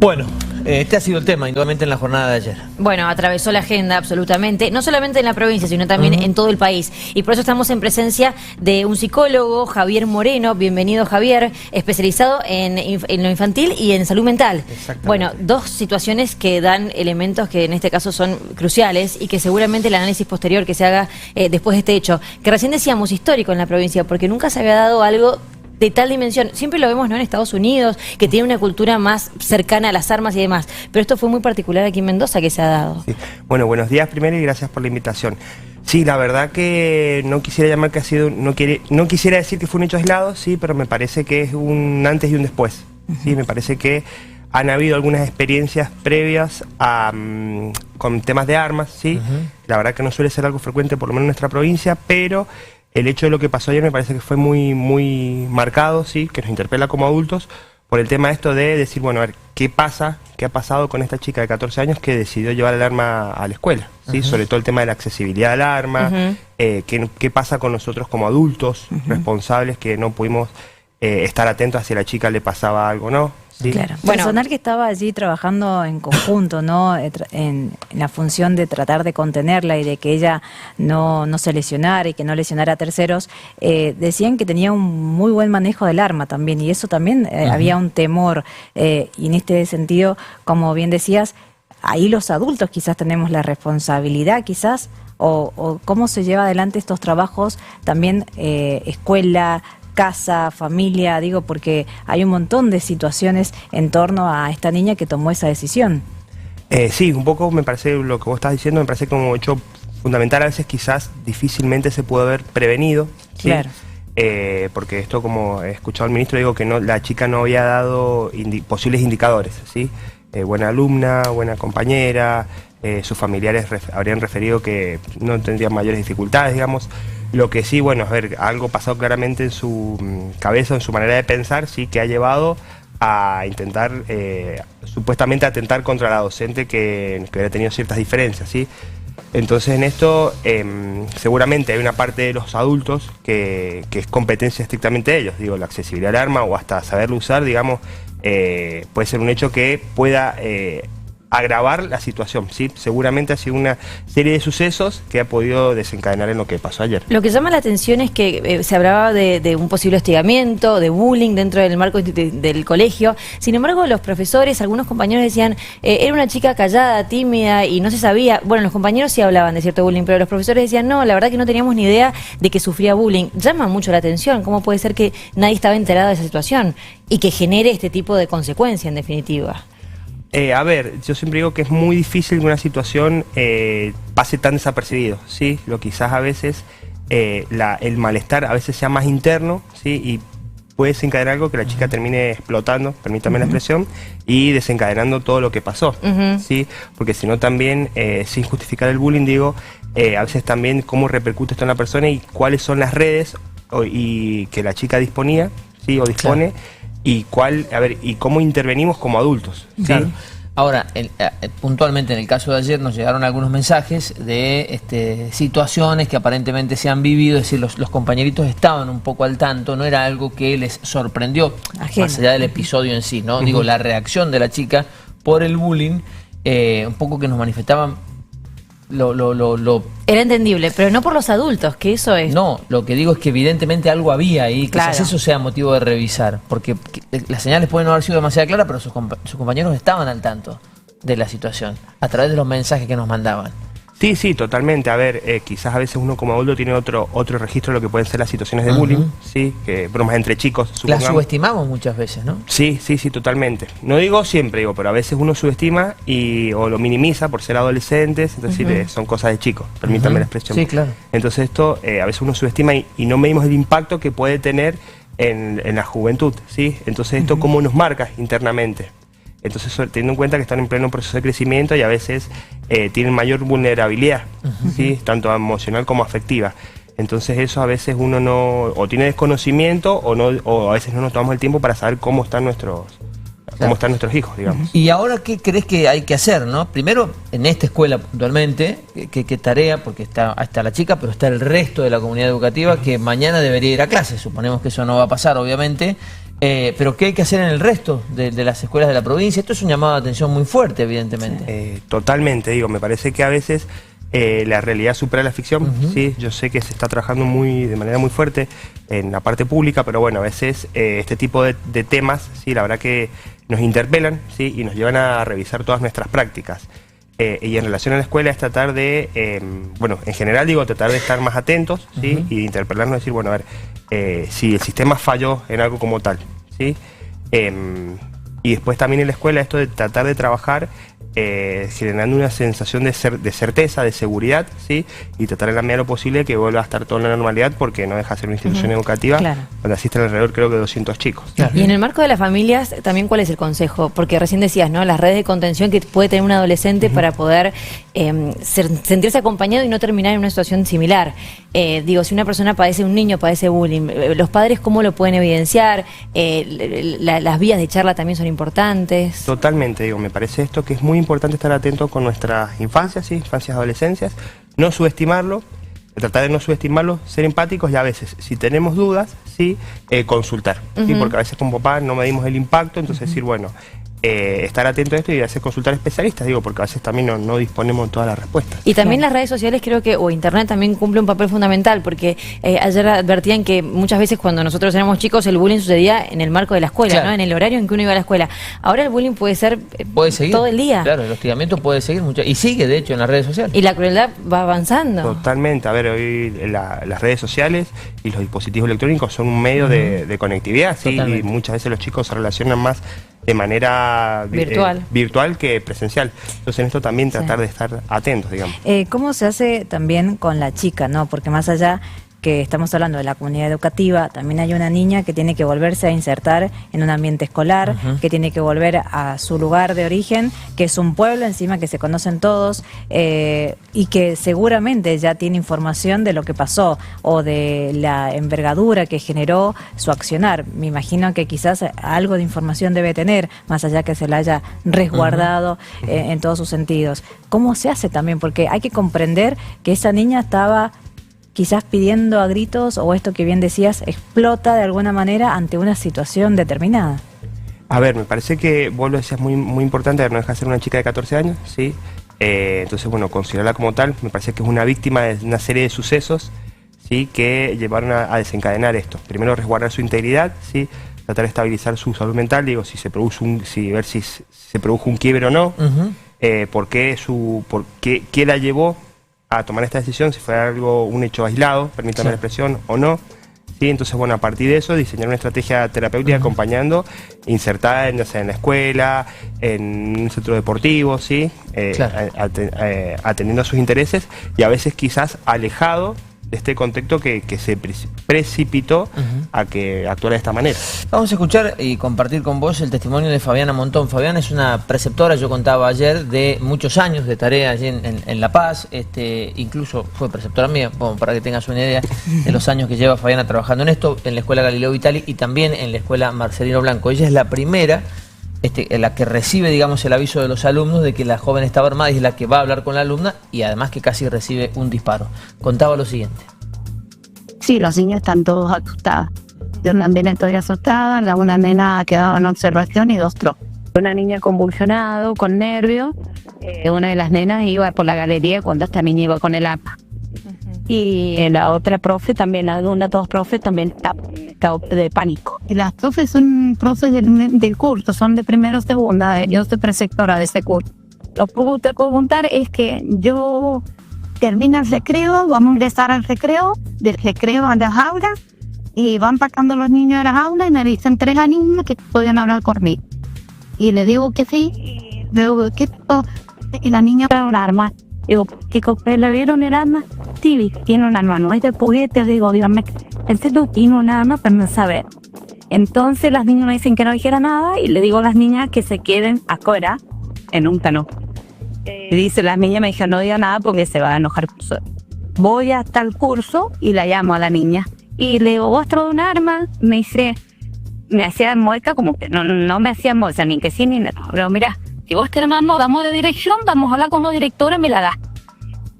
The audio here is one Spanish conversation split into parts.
Bueno, este ha sido el tema, indudablemente, en la jornada de ayer. Bueno, atravesó la agenda absolutamente, no solamente en la provincia, sino también en todo el país. Y por eso estamos en presencia de un psicólogo, Javier Moreno. Bienvenido, Javier, especializado en lo infantil y en salud mental. Bueno, dos situaciones que dan elementos que en este caso son cruciales y que seguramente el análisis posterior que se haga después de este hecho, que recién decíamos histórico en la provincia, porque nunca se había dado algo de tal dimensión. Siempre lo vemos, ¿no?, en Estados Unidos, que tiene una cultura más cercana a las armas y demás. Pero esto fue muy particular aquí en Mendoza que se ha dado. Sí. Bueno, buenos días primero y gracias por la invitación. Sí, la verdad que no quisiera llamar que ha sido, no quisiera decir que fue un hecho aislado, sí, pero me parece que es un antes y un después. Sí, me parece que han habido algunas experiencias previas con temas de armas, sí. La verdad que no suele ser algo frecuente, por lo menos en nuestra provincia, pero el hecho de lo que pasó ayer me parece que fue muy marcado, sí, que nos interpela como adultos por el tema esto de decir, bueno, a ver, ¿qué pasa? ¿Qué ha pasado con esta chica de 14 años que decidió llevar el arma a la escuela? ¿Sí? Sobre todo el tema de la accesibilidad al arma, ¿qué pasa con nosotros como adultos responsables que no pudimos estar atentos a si a la chica le pasaba algo o no? ¿Sí? Claro. Bueno, personal que estaba allí trabajando en conjunto, ¿no? En la función de tratar de contenerla y de que ella no se lesionara y que no lesionara a terceros, decían que tenía un muy buen manejo del arma también, y eso también había un temor, y en este sentido, como bien decías, ahí los adultos quizás tenemos la responsabilidad, quizás, o cómo se lleva adelante estos trabajos, también escuela, casa, familia, digo, porque hay un montón de situaciones en torno a esta niña que tomó esa decisión. Sí, un poco me parece lo que vos estás diciendo, me parece como hecho fundamental, a veces quizás difícilmente se puede haber prevenido, ¿sí? Claro. Porque esto, como he escuchado al ministro, digo que no, la chica no había dado posibles indicadores, ¿sí? Buena alumna, buena compañera, sus familiares habrían referido que no tendrían mayores dificultades, digamos. Lo que sí, bueno, a ver, algo pasado claramente en su cabeza, en su manera de pensar, sí, que ha llevado a intentar, supuestamente, atentar contra la docente que había tenido ciertas diferencias, ¿sí? Entonces, en esto, seguramente hay una parte de los adultos que es competencia estrictamente de ellos, digo, la accesibilidad al arma o hasta saberlo usar, digamos, puede ser un hecho que pueda agravar la situación, ¿sí? Seguramente ha sido una serie de sucesos que ha podido desencadenar en lo que pasó ayer. Lo que llama la atención es que se hablaba de un posible hostigamiento, de bullying dentro del marco del colegio. Sin embargo, los profesores, algunos compañeros decían, era una chica callada, tímida y no se sabía. Bueno, los compañeros sí hablaban de cierto bullying, pero los profesores decían, no, la verdad que no teníamos ni idea de que sufría bullying. Llama mucho la atención, ¿cómo puede ser que nadie estaba enterado de esa situación y que genere este tipo de consecuencia, en definitiva? A ver, yo siempre digo que es muy difícil que una situación pase tan desapercibido, ¿sí? Lo quizás a veces, el malestar a veces sea más interno, ¿sí? Y puede desencadenar algo que la chica termine explotando, permítame la expresión, y desencadenando todo lo que pasó, ¿sí? Porque si no también, sin justificar el bullying, digo, a veces también cómo repercute esto en la persona y cuáles son las redes y que la chica disponía, ¿sí? O dispone. Claro. Y cómo intervenimos como adultos, ¿sí? Claro. Ahora, puntualmente en el caso de ayer nos llegaron algunos mensajes de situaciones que aparentemente se han vivido, es decir, los compañeritos estaban un poco al tanto, no era algo que les sorprendió, más allá del episodio en sí, ¿no? Digo, la reacción de la chica por el bullying, un poco que nos manifestaban Era entendible, pero no por los adultos, que eso es... No, lo que digo es que evidentemente algo había ahí, quizás eso sea motivo de revisar, porque las señales pueden no haber sido demasiado claras, pero sus compañeros estaban al tanto de la situación, a través de los mensajes que nos mandaban. Sí, sí, totalmente. A ver, quizás a veces uno como adulto tiene otro registro de lo que pueden ser las situaciones de bullying, ¿sí? Que bromas entre chicos, supongamos. Las subestimamos muchas veces, ¿no? Sí, totalmente. No digo siempre, digo, pero a veces uno subestima o lo minimiza por ser adolescentes, es decir, son cosas de chicos, permítame la expresión. Sí, claro. Entonces esto, a veces uno subestima y no medimos el impacto que puede tener en la juventud, ¿sí? Entonces esto cómo nos marca internamente. Entonces, teniendo en cuenta que están en pleno proceso de crecimiento y a veces tienen mayor vulnerabilidad, ¿sí? Tanto emocional como afectiva. Entonces eso a veces uno no, o tiene desconocimiento o a veces no nos tomamos el tiempo para saber cómo están nuestros hijos, digamos. ¿Y ahora qué crees que hay que hacer, no? Primero, en esta escuela puntualmente, ¿qué tarea? Porque está la chica, pero está el resto de la comunidad educativa que mañana debería ir a clase. Suponemos que eso no va a pasar, obviamente. Pero ¿qué hay que hacer en el resto de las escuelas de la provincia? Esto es un llamado de atención muy fuerte, evidentemente. Totalmente, digo, me parece que a veces la realidad supera la ficción. Sí, yo sé que se está trabajando de manera muy fuerte en la parte pública, pero bueno, a veces este tipo de temas, sí, la verdad que nos interpelan, sí, y nos llevan a revisar todas nuestras prácticas. Y en relación a la escuela es tratar de, bueno, en general digo, tratar de estar más atentos, ¿sí? Y de interpelarnos, decir, bueno, a ver, si el sistema falló en algo como tal, ¿sí? Y después también en la escuela esto de tratar de trabajar generando una sensación de certeza, de seguridad, ¿sí? Y tratar en la medida de lo posible que vuelva a estar todo en la normalidad, porque no deja de ser una institución educativa donde asisten alrededor, creo que 200 chicos. Y en el marco de las familias, también, ¿cuál es el consejo? Porque recién decías, ¿no? Las redes de contención que puede tener un adolescente para poder sentirse acompañado y no terminar en una situación similar. Digo, si una persona padece, un niño padece bullying, los padres, ¿cómo lo pueden evidenciar? Las vías de charla también son importantes. Totalmente, digo, me parece esto que es muy importante estar atento con nuestras infancias, ¿sí? Infancias, adolescencias, no subestimarlo, tratar de no subestimarlo, ser empáticos y a veces, si tenemos dudas, sí, consultar, ¿sí? Porque a veces como papá no medimos el impacto, entonces decir, bueno, estar atento a esto y hacer consultar especialistas, digo, porque a veces también no disponemos de todas las respuestas. Y también las redes sociales creo que, o internet también cumple un papel fundamental, porque ayer advertían que muchas veces cuando nosotros éramos chicos el bullying sucedía en el marco de la escuela, ¿no? En el horario en que uno iba a la escuela. Ahora el bullying puede ser seguir todo el día. Claro, el hostigamiento puede seguir mucho, y sigue de hecho en las redes sociales. Y la crueldad va avanzando. Totalmente, a ver, hoy las redes sociales y los dispositivos electrónicos son un medio de conectividad, ¿sí? Y muchas veces los chicos se relacionan más de manera virtual que presencial. Entonces en esto también tratar de estar atentos, digamos. ¿Cómo se hace también con la chica, no? Porque más allá que estamos hablando de la comunidad educativa, también hay una niña que tiene que volverse a insertar en un ambiente escolar, que tiene que volver a su lugar de origen, que es un pueblo encima que se conocen todos, y que seguramente ya tiene información de lo que pasó o de la envergadura que generó su accionar. Me imagino que quizás algo de información debe tener, más allá que se la haya resguardado en todos sus sentidos. ¿Cómo se hace también? Porque hay que comprender que esa niña estaba quizás pidiendo a gritos, o esto que bien decías, explota de alguna manera ante una situación determinada. A ver, me parece que vos lo decías muy importante, no deja de ser una chica de 14 años, ¿sí? Entonces, bueno, considerarla como tal, me parece que es una víctima de una serie de sucesos, ¿sí? Que llevaron a desencadenar esto. Primero, resguardar su integridad, ¿sí? Tratar de estabilizar su salud mental, digo, si se produjo ver si se produjo un quiebre o no, por qué la llevó a tomar esta decisión, si fue un hecho aislado, permítame la expresión, o no. ¿Sí? Entonces, bueno, a partir de eso, diseñar una estrategia terapéutica acompañando, insertada en la escuela, en un centro deportivo, ¿sí? Atendiendo a sus intereses y a veces quizás alejado de este contexto que se precipitó a que actuara de esta manera. Vamos a escuchar y compartir con vos el testimonio de Fabiana Montón. Fabiana es una preceptora, yo contaba ayer, de muchos años de tarea allí en La Paz, incluso fue preceptora mía, bueno, para que tengas una idea de los años que lleva Fabiana trabajando en esto, en la Escuela Galileo Vitali y también en la Escuela Marcelino Blanco. Ella es la primera la que recibe, digamos, el aviso de los alumnos de que la joven estaba armada y es la que va a hablar con la alumna y además que casi recibe un disparo. Contaba lo siguiente. Sí, los niños están todos asustados. Yo también estoy asustada, una nena ha quedado en observación y 2 trozos. Una niña convulsionado, con nervios. Una de las nenas iba por la galería cuando esta niña iba con el arma. Y la otra profe también, una de 2 profes también está de pánico. Y las profes son profes del curso, son de primero o segunda, yo soy preceptora de este curso. Lo que te puedo contar es que yo termino el recreo, vamos a ingresar al recreo, del recreo a las aulas, y van pasando los niños a las aulas y me dicen 3 niños que podían hablar conmigo. Y le digo que sí, y le digo que todo, y la niña trae un arma. Digo, ¿qué le vieron el arma? Sí, tiene un arma, no es de juguete. Digo, dígame, este no tiene un arma, pero no sabe. Entonces las niñas me dicen que no dijera nada y le digo a las niñas que se queden afuera en un cano. Y dice, las niñas me dijeron, no diga nada porque se va a enojar. Voy hasta el curso y la llamo a la niña. Y le digo, ¿vos traes un arma? Me dice, me hacía mueca como que no me hacía mueca, ni que sí ni nada. Pero mira, si vos tenés arma, damos de dirección, vamos a hablar con la directora, me la da.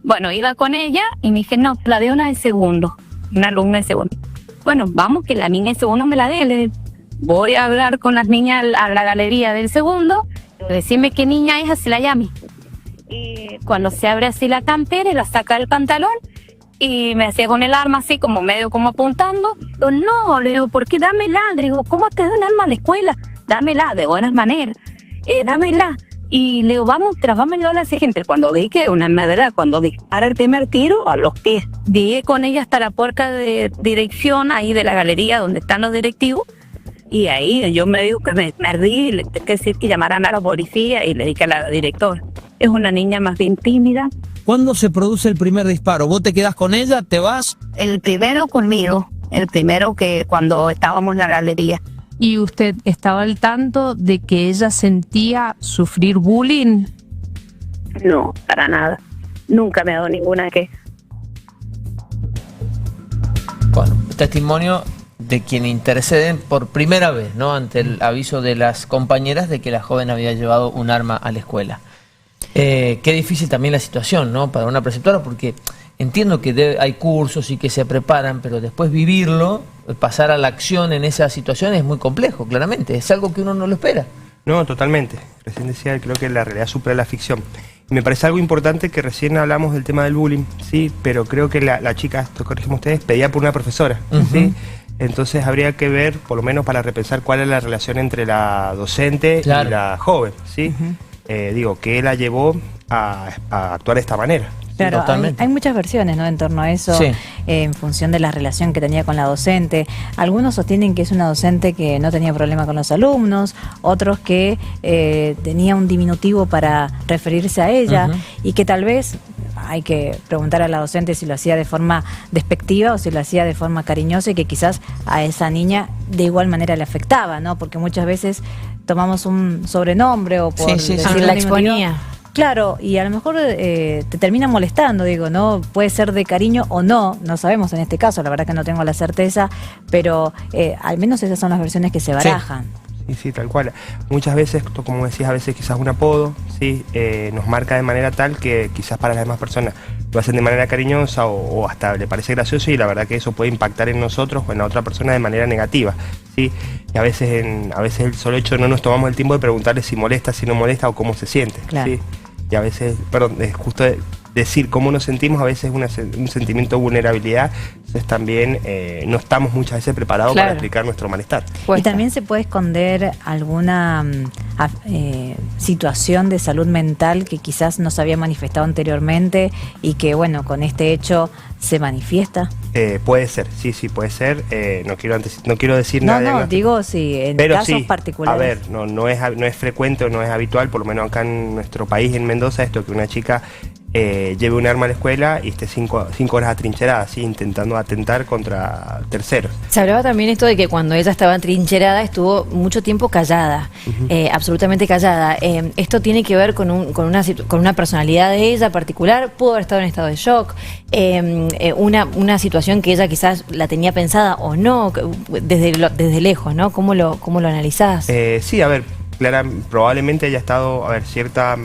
Bueno, iba con ella y me dije, no, la de una de segundo, una alumna de segundo. Bueno, vamos, que la niña de segundo me la dé. voy a hablar con las niñas a la galería del segundo, decime qué niña es, así la llame. Y cuando se abre así la campera y la saca del pantalón, y me hacía con el arma así, como medio como apuntando. Yo, no, le digo, ¿por qué dámela? Le digo, ¿cómo te da un arma a la escuela? Dámela, de buenas maneras. Dámela. Y le digo, vamos, vámonos a la siguiente. Cuando vi que una madera, cuando dispara el primer tiro, a los pies. Llegué con ella hasta la puerta de dirección, ahí de la galería donde están los directivos. Y ahí yo me digo que me ardí, le tuve que decir que llamaran a la policía y le dije a la directora. Es una niña más bien tímida. ¿Cuándo se produce el primer disparo? ¿Vos te quedás con ella? ¿Te vas? El primero conmigo, el primero que cuando estábamos en la galería. ¿Y usted estaba al tanto de que ella sentía sufrir bullying? No, para nada. Nunca me ha dado ninguna queja. Bueno, testimonio de quien interceden por primera vez, ¿no? Ante el aviso de las compañeras de que la joven había llevado un arma a la escuela. Qué difícil también la situación, ¿no? Para una preceptora, porque entiendo que hay cursos y que se preparan, pero después vivirlo, pasar a la acción en esa situación es muy complejo, claramente. Es algo que uno no lo espera. No, totalmente. Recién decía, creo que la realidad supera la ficción. Y me parece algo importante que recién hablamos del tema del bullying, sí, pero creo que la chica, esto corregimos ustedes, pedía por una profesora, ¿sí? Entonces habría que ver, por lo menos para repensar cuál es la relación entre la docente y la joven, ¿sí? Digo, ¿qué la llevó a actuar de esta manera? Claro, hay muchas versiones, ¿no?, en torno a eso, sí, en función de la relación que tenía con la docente. Algunos sostienen que es una docente que no tenía problema con los alumnos, otros que tenía un diminutivo para referirse a ella, y que tal vez hay que preguntar a la docente si lo hacía de forma despectiva o si lo hacía de forma cariñosa, y que quizás a esa niña de igual manera le afectaba, ¿no? Porque muchas veces tomamos un sobrenombre o por la exponía. Claro, y a lo mejor te termina molestando, digo, ¿no? Puede ser de cariño o no, no sabemos en este caso, la verdad que no tengo la certeza, pero al menos esas son las versiones que se barajan. Sí, tal cual. Muchas veces, como decías, a veces quizás un apodo, ¿sí? Nos marca de manera tal que quizás para las demás personas lo hacen de manera cariñosa o hasta le parece gracioso, y la verdad que eso puede impactar en nosotros o en la otra persona de manera negativa, ¿sí? Y a veces el solo hecho no nos tomamos el tiempo de preguntarle si molesta, si no molesta o cómo se siente, claro. ¿sí? Y a veces, justo decir cómo nos sentimos, a veces es un sentimiento de vulnerabilidad, entonces también no estamos muchas veces preparados para explicar nuestro malestar. Y también se puede esconder alguna situación de salud mental que quizás no se había manifestado anteriormente y que, bueno, con este hecho se manifiesta. Puede ser, sí, puede ser. No quiero decir nada. No, digo sí, en pero casos sí, particulares. A ver, no es frecuente o no es habitual, por lo menos acá en nuestro país, en Mendoza, esto que una chica lleve un arma a la escuela y esté 5 horas atrincherada, ¿sí? Intentando atentar contra terceros. Se hablaba también esto de que cuando ella estaba atrincherada estuvo mucho tiempo callada, absolutamente callada. Esto tiene que ver con una personalidad de ella particular, pudo haber estado en estado de shock, una situación que ella quizás la tenía pensada o no, desde lejos, ¿no? ¿Cómo lo analizás? Sí, a ver, probablemente haya estado, cierta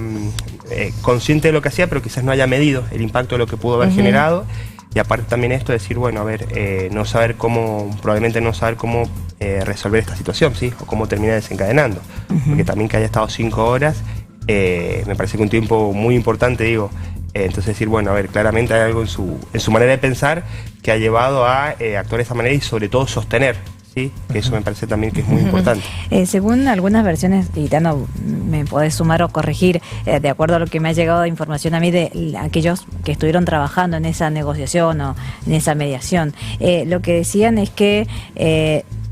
consciente de lo que hacía, pero quizás no haya medido el impacto de lo que pudo haber generado. Y aparte también esto de decir, bueno, probablemente no saber cómo resolver esta situación, ¿sí? O cómo termina desencadenando. Porque también que haya estado 5 horas, me parece que un tiempo muy importante, digo. Entonces decir, bueno, claramente hay algo en su manera de pensar que ha llevado a actuar de esa manera y sobre todo sostener, ¿sí? Que eso me parece también que es muy importante. Según algunas versiones, y Tano, me podés sumar o corregir, de acuerdo a lo que me ha llegado de información a mí de aquellos que estuvieron trabajando en esa negociación o en esa mediación, lo que decían es que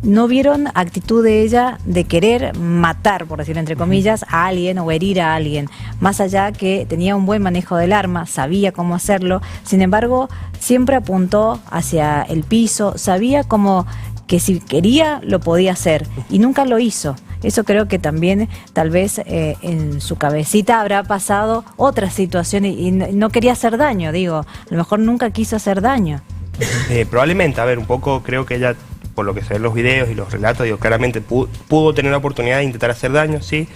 no vieron actitud de ella de querer matar, por decirlo entre comillas, a alguien o herir a alguien, más allá que tenía un buen manejo del arma, sabía cómo hacerlo, sin embargo, siempre apuntó hacia el piso, sabía cómo que si quería lo podía hacer y nunca lo hizo. Eso creo que también tal vez en su cabecita habrá pasado otra situación y no quería hacer daño, digo, a lo mejor nunca quiso hacer daño. Probablemente, un poco creo que ella, por lo que se ven los videos y los relatos, digo, claramente pudo tener la oportunidad de intentar hacer daño, sí.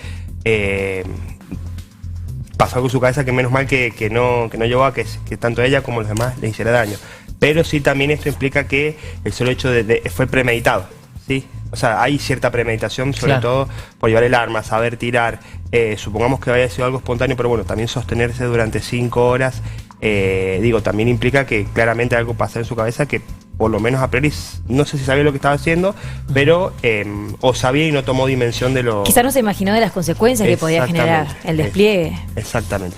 Pasó algo en su cabeza que menos mal que no llevó a que tanto ella como los demás le hiciera daño. Pero sí también esto implica que el solo hecho fue premeditado, ¿sí? o sea, hay cierta premeditación, sobre Claro. todo por llevar el arma, saber tirar. Supongamos que haya sido algo espontáneo, pero bueno, también sostenerse durante 5 horas, también implica que claramente algo pasa en su cabeza que por lo menos a priori no sé si sabía lo que estaba haciendo, pero o sabía y no tomó dimensión de lo... Quizás no se imaginó de las consecuencias que podía generar el despliegue. Exactamente.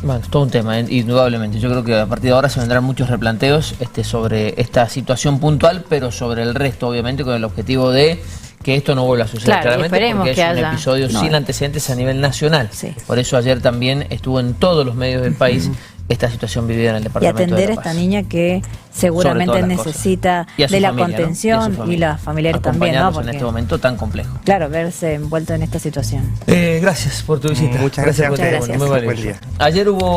Bueno, es todo un tema, indudablemente. Yo creo que a partir de ahora se vendrán muchos replanteos sobre esta situación puntual, pero sobre el resto, obviamente, con el objetivo de que esto no vuelva a suceder. Claro, y claramente, esperemos porque que es un haya. episodio sin antecedentes a nivel nacional. Sí. Por eso ayer también estuvo en todos los medios del país esta situación vivida en el Y departamento atender de a La esta Paz. niña que seguramente Sobre todas las necesita cosas. Y a su de la familia, ¿no? contención Y a su y familia. la familiar también, ¿no? Acompañarlos Porque, en este momento tan complejo. claro, verse envuelto en esta situación. Gracias por tu visita. Muchas gracias. por tu Muchas tiempo. gracias. Muy Buen valioso. día. Ayer hubo